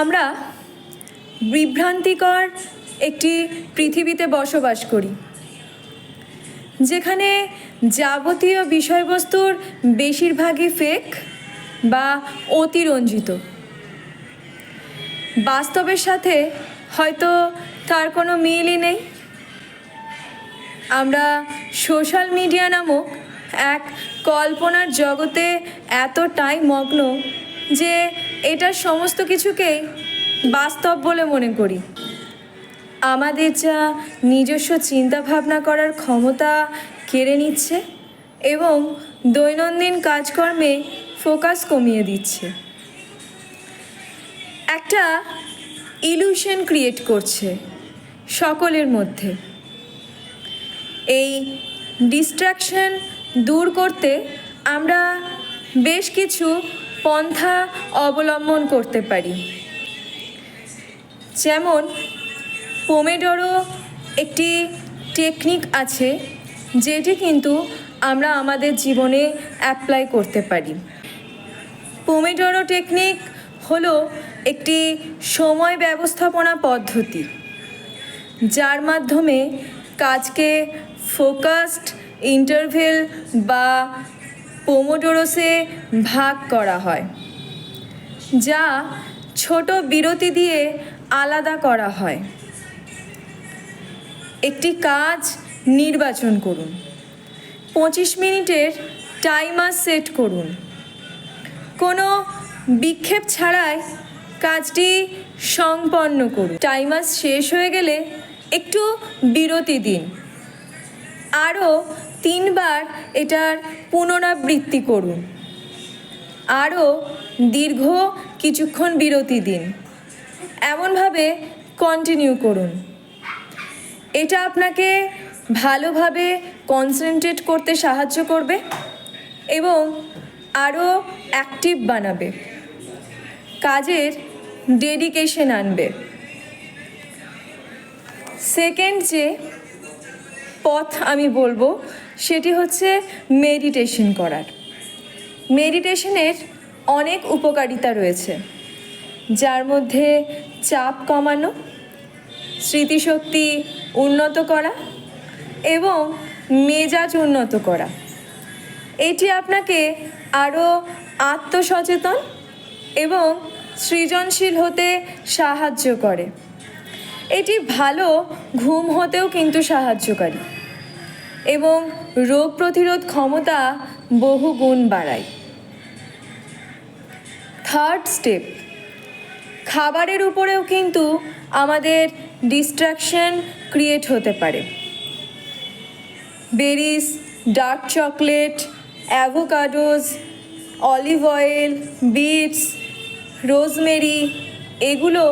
আমরা বিভ্রান্তিকর একটি পৃথিবীতে বসবাস করি, যেখানে যাবতীয় বিষয়বস্তুর বেশিরভাগই ফেক বা অতিরঞ্জিত। বাস্তবের সাথে হয়তো তার কোনো মিলই নেই। আমরা সোশ্যাল মিডিয়া নামক এক কল্পনার জগতে এতটাই মগ্ন যে এটার সমস্ত কিছুকেই বাস্তব বলে মনে করি। আমাদের যা নিজস্ব চিন্তাভাবনা করার ক্ষমতা কেড়ে নিচ্ছে এবং দৈনন্দিন কাজকর্মে ফোকাস কমিয়ে দিচ্ছে। একটা ইলিউশন ক্রিয়েট করছে সকলের মধ্যে। এই ডিস্ট্র্যাকশন দূর করতে আমরা বেশ কিছু পন্থা অবলম্বন করতে পারি। যেমন পোমোডোরো একটি টেকনিক আছে, যেটি কিন্তু আমরা আমাদের জীবনে অ্যাপ্লাই করতে পারি। পোমোডোরো টেকনিক হলো একটি সময় ব্যবস্থাপনা পদ্ধতি, যার মাধ্যমে কাজকে ফোকাসড ইন্টারভেল বা পোমোডোরোসে ভাগ করা হয়, যা ছোট বিরতি দিয়ে আলাদা করা হয়। একটি কাজ নির্বাচন করুন, 25 মিনিটের টাইমার সেট করুন। কোনো বিক্ষেপ ছাড়াই কাজটি সম্পন্ন করুন। টাইমার শেষ হয়ে গেলে একটু বিরতি দিন। আরও 3 বার এটার পুনরাবৃত্তি করুন। আরও দীর্ঘ কিছুক্ষণ বিরতি দিন। এমনভাবে কন্টিনিউ করুন। এটা আপনাকে ভালোভাবে কনসেন্ট্রেট করতে সাহায্য করবে এবং আরও অ্যাক্টিভ বানাবে, কাজের ডেডিকেশন আনবে। সেকেন্ড যে পথ আমি বলবো সেটি হচ্ছে মেডিটেশন করার। মেডিটেশনের অনেক উপকারিতা রয়েছে, যার মধ্যে চাপ কমানো, স্মৃতিশক্তি উন্নত করা এবং মেজাজ উন্নত করা। এটি আপনাকে আরও আত্মসচেতন এবং সৃজনশীল হতে সাহায্য করে। এটি ভালো ঘুম হতেও কিন্তু সাহায্যকারী এবং রোগ প্রতিরোধ ক্ষমতা বহু গুণ বাড়ায়। থার্ড স্টেপ, খাবারের উপরেও কিন্তু আমাদের ডিস্ট্র্যাকশন ক্রিয়েট হতে পারে। Berries, dark chocolate, avocados, olive oil, beets, rosemary এগুলো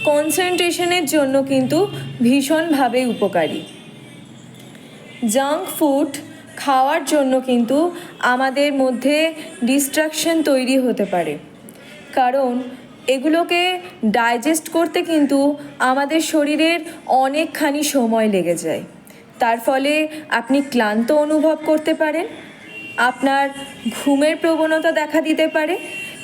কনসেন্ট্রেশনের জন্য কিন্তু ভীষণভাবে উপকারী। জাঙ্ক ফুড খাওয়ার জন্য কিন্তু আমাদের মধ্যে ডিস্ট্র্যাকশন তৈরি হতে পারে, কারণ এগুলোকে ডাইজেস্ট করতে কিন্তু আমাদের শরীরের অনেকখানি সময় লেগে যায়। তার ফলে আপনি ক্লান্ত অনুভব করতে পারেন, আপনার ঘুমের প্রবণতা দেখা দিতে পারে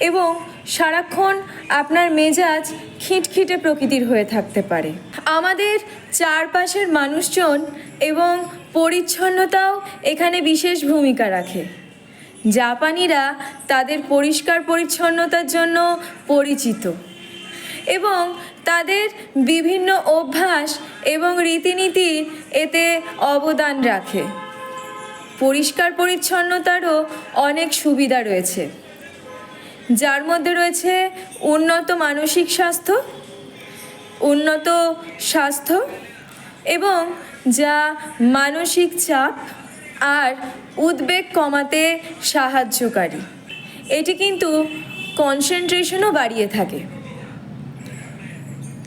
এবং সারাক্ষণ আপনার মেজাজ খিটখিটে প্রকৃতির হয়ে থাকতে পারে। আমাদের চারপাশের মানুষজন এবং পরিচ্ছন্নতাও এখানে বিশেষ ভূমিকা রাখে। জাপানিরা তাদের পরিষ্কার পরিচ্ছন্নতার জন্য পরিচিত এবং তাদের বিভিন্ন অভ্যাস এবং রীতিনীতি এতে অবদান রাখে। পরিষ্কার পরিচ্ছন্নতারও অনেক সুবিধা রয়েছে, যার মধ্যে রয়েছে উন্নত মানসিক স্বাস্থ্য, উন্নত স্বাস্থ্য এবং যা মানসিক চাপ আর উদ্বেগ কমাতে সাহায্যকারী। এটি কিন্তু কনসেন্ট্রেশনও বাড়িয়ে থাকে।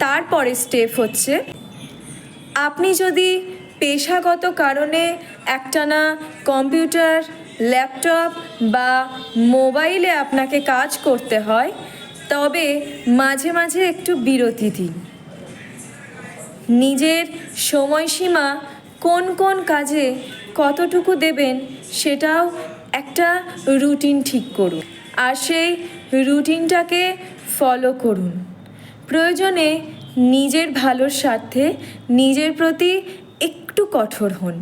তারপরে স্টেপ হচ্ছে, আপনি যদি পেশাগত কারণে একটানা কম্পিউটার, ল্যাপটপ বা মোবাইলে আপনাকে কাজ করতে হয়, তবে মাঝে মাঝে একটু বিরতি দিন। নিজের সময়সীমা কোন কোন কাজে কতটুকু দেবেন সেটাও একটা রুটিন ঠিক করুন আর সেই রুটিনটাকে ফলো করুন। প্রয়োজনে নিজের ভালোর স্বার্থে নিজের প্রতি একটু কঠোর হন।